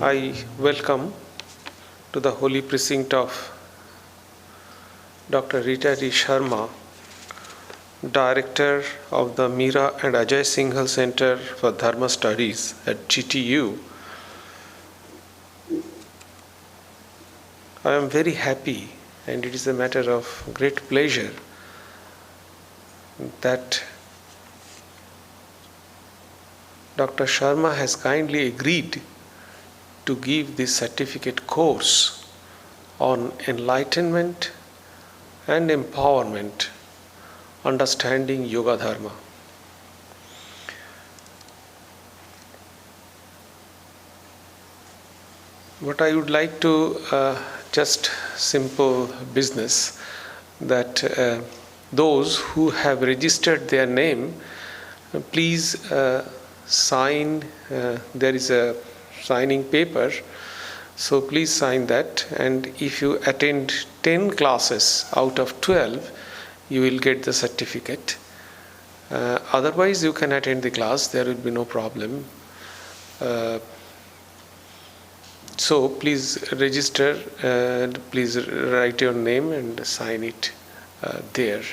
I welcome to the holy precinct of Dr. Rita D. Sherma, Director of the Meera and Ajay Singhal Center for Dharma Studies at GTU. I am very happy, and it is a matter of great pleasure that Dr. Sherma has kindly agreed to give this certificate course on enlightenment and empowerment, understanding Yoga Dharma. What I would like to just simple business that those who have registered their name, please sign. There is a signing paper, so please sign that, and if you attend 10 classes out of 12, you will get the certificate. Otherwise, you can attend the class, there will be no problem. So please register, please write your name and sign it there.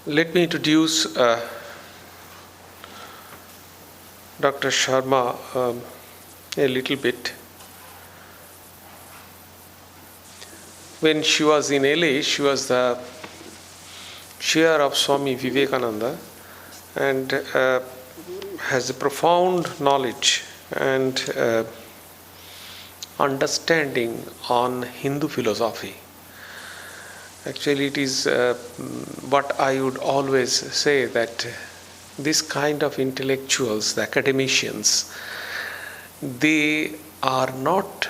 Let me introduce Dr. Sherma a little bit. When she was in LA, she was the chair of Swami Vivekanada and has a profound knowledge and understanding on Hindu philosophy. Actually, it is what I would always say, that this kind of intellectuals, the academicians, they are not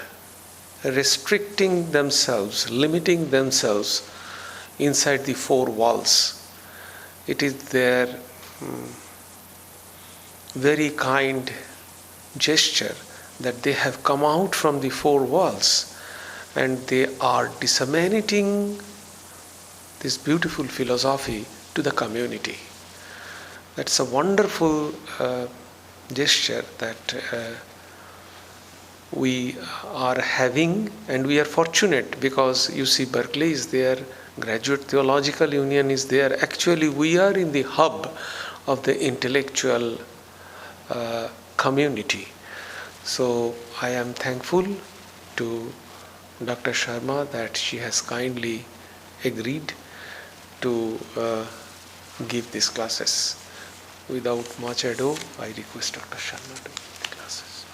restricting themselves, limiting themselves inside the four walls. It is their very kind gesture that they have come out from the four walls and they are disseminating this beautiful philosophy to the community. That's a wonderful gesture that we are having, and we are fortunate because you see Berkeley is there, Graduate Theological Union is there. Actually, we are in the hub of the intellectual community. So I am thankful to Dr. Sherma that she has kindly agreed to give these classes. Without much ado, I request Dr. Sherma to give the classes.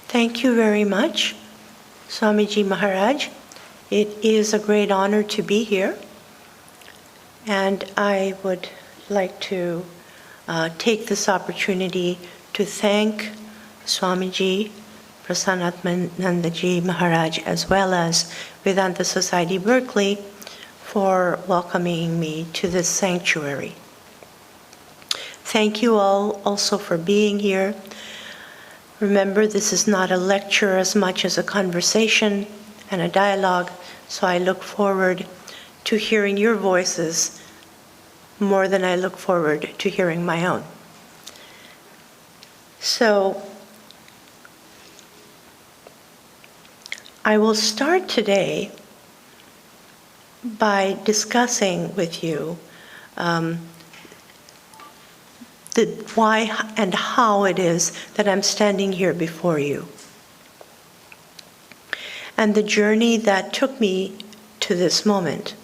Thank you very much, Swamiji Maharaj. It is a great honor to be here, and I would like to take this opportunity to thank Swamiji Prasanatmanandaji Maharaj, as well as Vedanta Society Berkeley, for welcoming me to this sanctuary. Thank you all also for being here. Remember, this is not a lecture as much as a conversation and a dialogue, so I look forward to hearing your voices more than I look forward to hearing my own. So, I will start today by discussing with you the why and how it is that I'm standing here before you, and the journey that took me to this moment.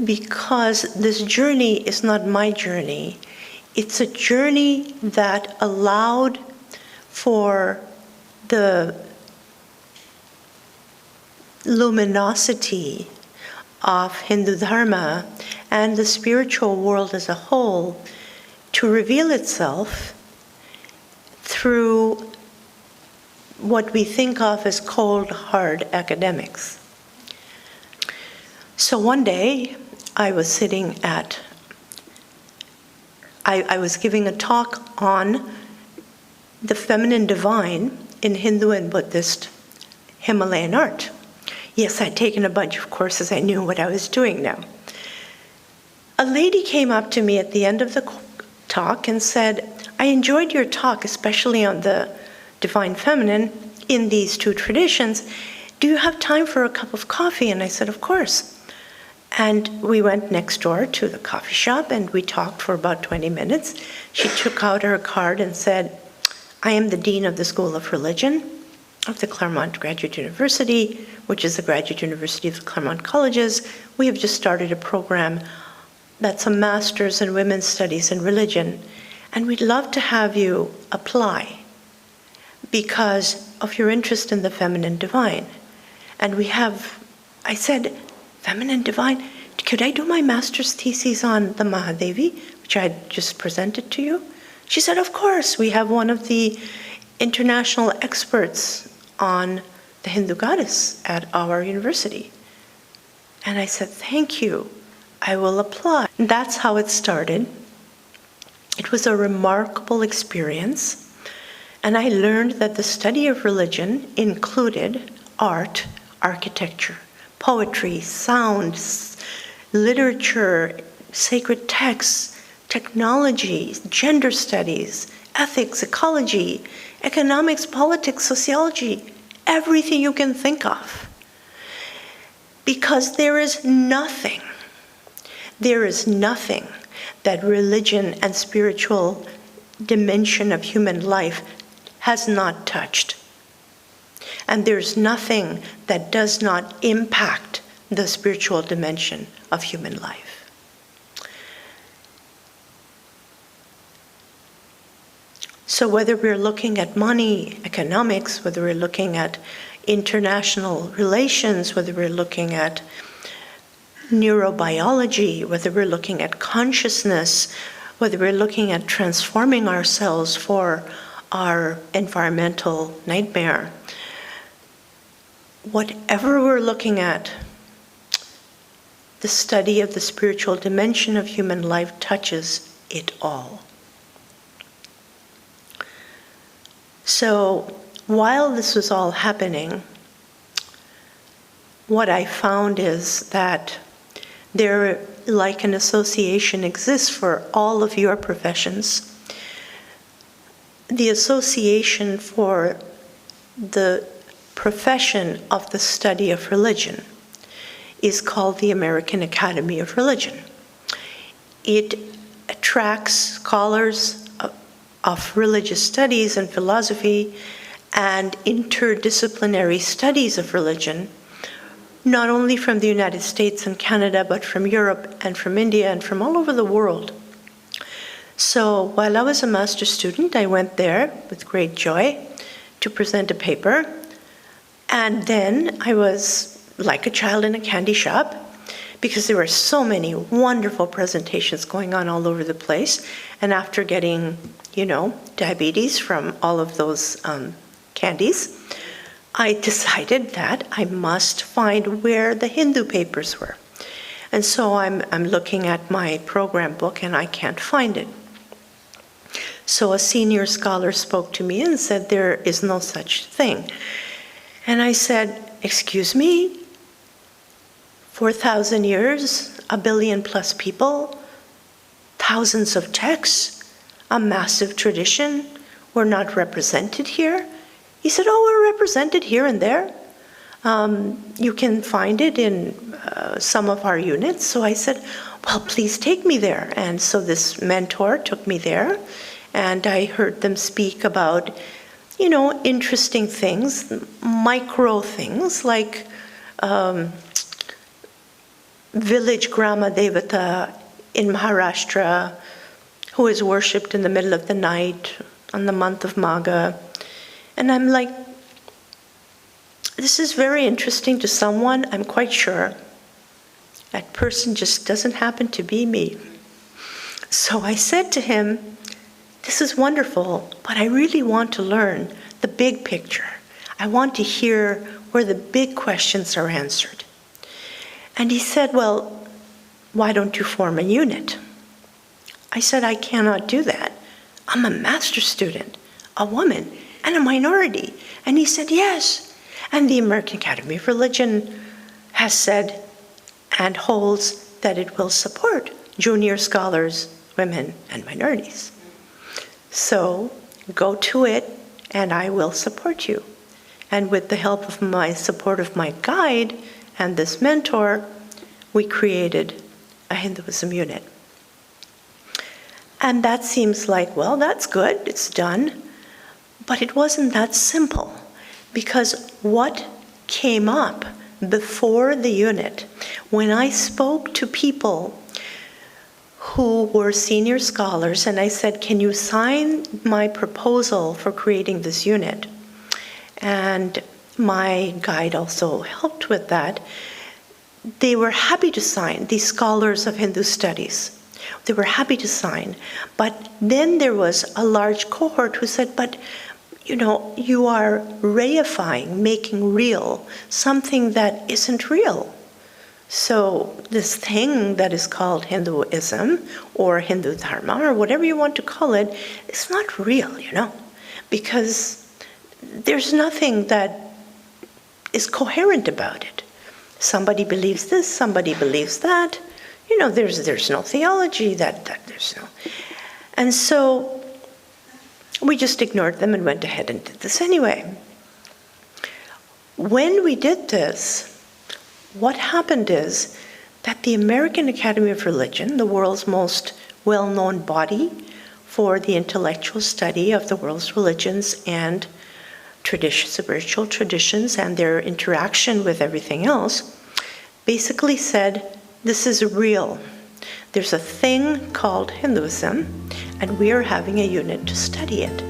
Because this journey is not my journey, it's a journey that allowed for the luminosity of Hindu Dharma and the spiritual world as a whole to reveal itself through what we think of as cold, hard academics. So one day, I was sitting at, I was giving a talk on the feminine divine in Hindu and Buddhist Himalayan art. Yes, I'd taken a bunch of courses. I knew what I was doing now. A lady came up to me at the end of the talk and said, I enjoyed your talk, especially on the Divine Feminine in these two traditions. Do you have time for a cup of coffee? And I said, of course. And we went next door to the coffee shop and we talked for about 20 minutes. She took out her card and said, I am the Dean of the School of Religion of the Claremont Graduate University, which is the graduate university of the Claremont Colleges. We have just started a program that's a master's in women's studies and religion, and we'd love to have you apply because of your interest in the feminine divine. And we have, I said, feminine divine? Could I do my master's thesis on the Mahadevi, which I had just presented to you? She said, of course, we have one of the international experts on the Hindu goddess at our university. And I said, thank you, I will apply. And that's how it started. It was a remarkable experience. And I learned that the study of religion included art, architecture, poetry, sounds, literature, sacred texts, technology, gender studies, ethics, ecology, economics, politics, sociology, everything you can think of. Because there is nothing that religion and spiritual dimension of human life has not touched. And there's nothing that does not impact the spiritual dimension of human life. So whether we're looking at money, economics, whether we're looking at international relations, whether we're looking at neurobiology, whether we're looking at consciousness, whether we're looking at transforming ourselves for our environmental nightmare, whatever we're looking at, the study of the spiritual dimension of human life touches it all. So while this was all happening, what I found is that there, like an association exists for all of your professions. The association for the profession of the study of religion is called the American Academy of Religion. It attracts scholars of religious studies and philosophy and interdisciplinary studies of religion, not only from the United States and Canada, but from Europe and from India and from all over the world. So while I was a master's student, I went there with great joy to present a paper. And then I was like a child in a candy shop because there were so many wonderful presentations going on all over the place. And after getting, diabetes from all of those candies, I decided that I must find where the Hindu papers were. And so I'm looking at my program book and I can't find it. So a senior scholar spoke to me and said, there is no such thing. And I said, excuse me, 4,000 years, 1 billion plus people, thousands of texts, a massive tradition, we're not represented here? He said, oh, we're represented here and there. You can find it in some of our units. So I said, well, please take me there. And so this mentor took me there, and I heard them speak about, interesting things, micro things, like village Grama Devata in Maharashtra, who is worshipped in the middle of the night on the month of Magha. And I'm like, this is very interesting to someone, I'm quite sure. That person just doesn't happen to be me. So I said to him, this is wonderful, but I really want to learn the big picture. I want to hear where the big questions are answered. And he said, well, why don't you form a unit? I said, I cannot do that. I'm a master's student, a woman, and a minority. And he said, yes. And the American Academy of Religion has said and holds that it will support junior scholars, women, and minorities. So go to it, and I will support you. And with the help of my support of my guide and this mentor, we created a Hinduism unit. And that seems like, well, that's good, it's done. But it wasn't that simple, because what came up before the unit, when I spoke to people who were senior scholars, and I said, can you sign my proposal for creating this unit? And my guide also helped with that. They were happy to sign, these scholars of Hindu studies. They were happy to sign. But then there was a large cohort who said, but you are reifying, making real something that isn't real. So this thing that is called Hinduism or Hindu Dharma or whatever you want to call it, it's not real, because there's nothing that is coherent about it. Somebody believes this, somebody believes that. There's no theology, that there's no. And so we just ignored them and went ahead and did this anyway. When we did this, what happened is that the American Academy of Religion, the world's most well-known body for the intellectual study of the world's religions and spiritual traditions and their interaction with everything else, basically said, this is real. There's a thing called Hinduism, and we are having a unit to study it.